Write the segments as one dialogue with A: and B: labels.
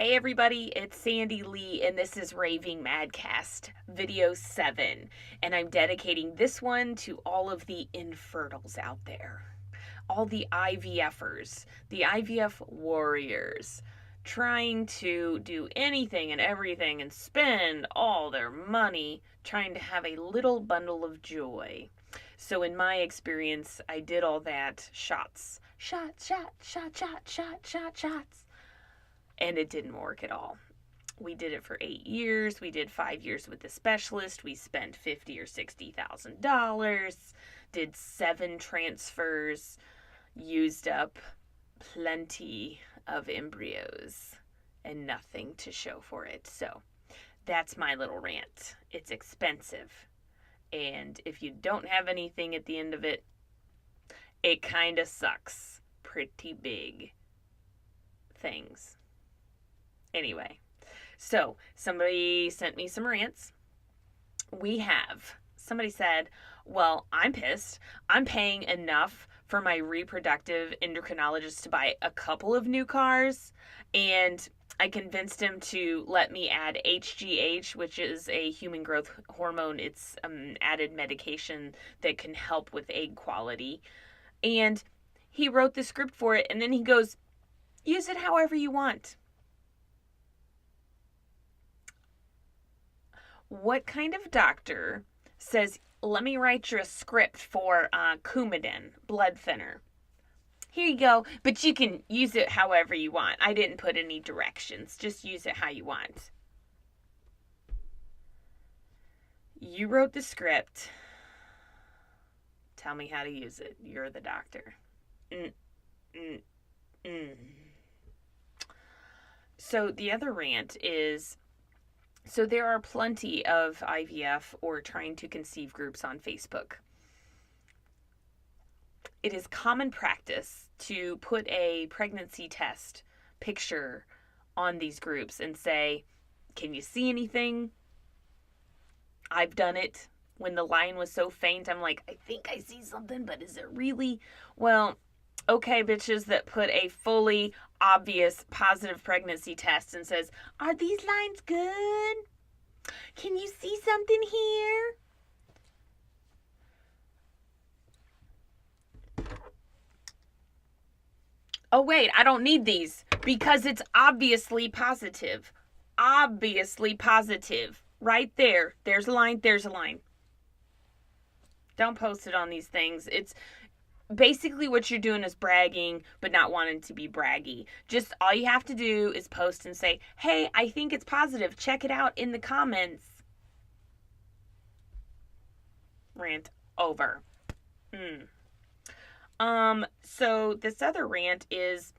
A: Hey everybody, it's Sandy Lee, and this is Raving Madcast, video 7. And I'm dedicating this one to all of the infertiles out there. All the IVFers, the IVF warriors, trying to do anything and everything and spend all their money trying to have a little bundle of joy. So in my experience, I did all that shots. Shots. And it didn't work at all. We did it for 8 years. We did 5 years with the specialist. We spent $50,000 or $60,000, did 7 transfers, used up plenty of embryos, and nothing to show for it. So that's my little rant. It's expensive. And if you don't have anything at the end of it, it kind of sucks. Pretty big things. Anyway, so somebody sent me some rants. Somebody said, well, I'm pissed. I'm paying enough for my reproductive endocrinologist to buy a couple of new cars, and I convinced him to let me add HGH, which is a human growth hormone. It's added medication that can help with egg quality. And he wrote the script for it, and then he goes, use it however you want. What kind of doctor says, let me write you a script for Coumadin, blood thinner? Here you go, but you can use it however you want. I didn't put any directions. Just use it how you want. You wrote the script. Tell me how to use it. You're the doctor. So the other rant is, so there are plenty of IVF or trying to conceive groups on Facebook. It is common practice to put a pregnancy test picture on these groups and say, can you see anything? I've done it. When the line was so faint, I'm like, I think I see something, but is it really? Well, okay, bitches that put a fully obvious positive pregnancy test and says, are these lines good? Can you see something here? Oh wait, I don't need these because it's obviously positive. Obviously positive. Right there. There's a line, there's a line. Don't post it on these things. It's basically what you're doing is bragging, but not wanting to be braggy. Just all you have to do is post and say, hey, I think it's positive. Check it out in the comments. Rant over. So this other rant is,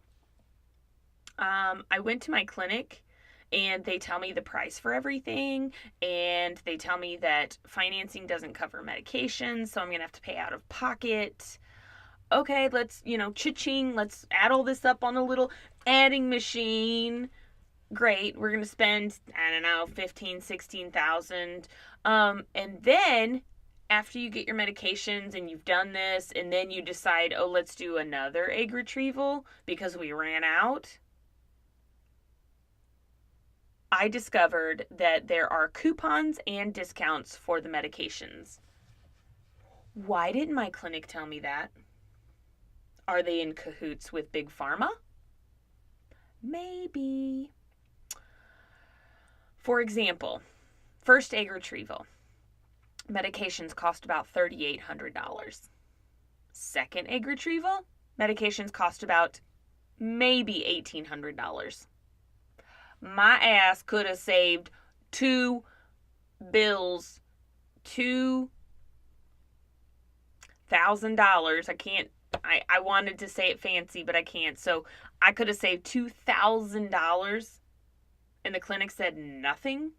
A: I went to my clinic and they tell me the price for everything, and they tell me that financing doesn't cover medication, so I'm going to have to pay out of pocket. Okay, let's, cha-ching, let's add all this up on a little adding machine. Great, we're going to spend, I don't know, $15,000, $16,000. And then after you get your medications and you've done this, and then you decide, oh, let's do another egg retrieval because we ran out. I discovered that there are coupons and discounts for the medications. Why didn't my clinic tell me that? Are they in cahoots with Big Pharma? Maybe. For example, first egg retrieval. Medications cost about $3,800. Second egg retrieval, medications cost about maybe $1,800. My ass could have saved $2,000. I wanted to say it fancy, but I can't. So I could have saved $2,000, and the clinic said nothing.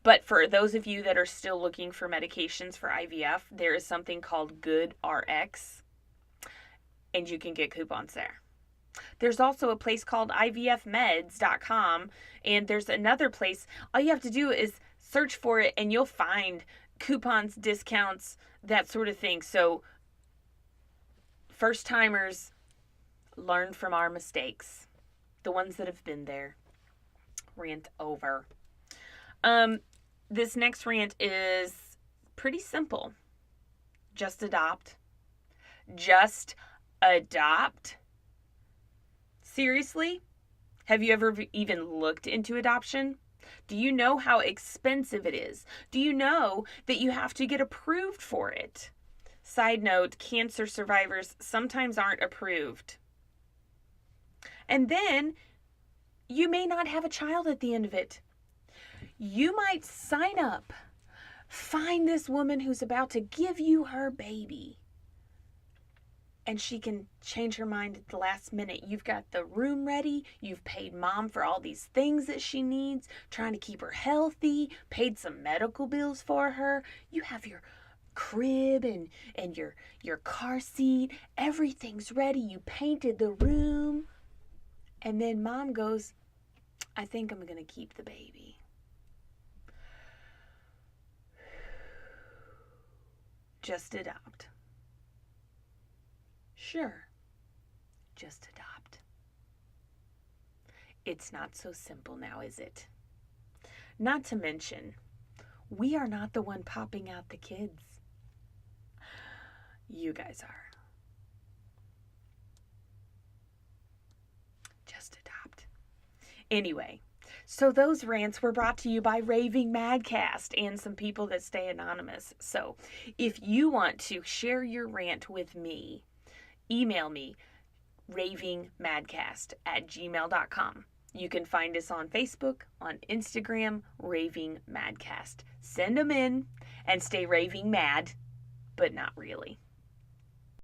A: But for those of you that are still looking for medications for IVF, there is something called Good RX, and you can get coupons there. There's also a place called IVFmeds.com, and there's another place. All you have to do is search for it, and you'll find coupons, discounts, that sort of thing. So first timers, learn from our mistakes, the ones that have been there. Rant over. This next rant is pretty simple. Just adopt. Just adopt. Seriously? Have you ever even looked into adoption? Do you know how expensive it is? Do you know that you have to get approved for it? Side note, cancer survivors sometimes aren't approved. And then you may not have a child at the end of it. You might sign up, find this woman who's about to give you her baby, and she can change her mind at the last minute. You've got the room ready. You've paid mom for all these things that she needs, trying to keep her healthy, paid some medical bills for her. You have your crib and your car seat. Everything's ready. You painted the room. And then mom goes, I think I'm going to keep the baby. Just adopt. Sure, just adopt. It's not so simple now, is it? Not to mention, we are not the one popping out the kids. You guys are. Just adopt. Anyway, so those rants were brought to you by Raving Madcast and some people that stay anonymous. So if you want to share your rant with me, email me, ravingmadcast@gmail.com. You can find us on Facebook, on Instagram, Raving Madcast. Send them in and stay raving mad, but not really.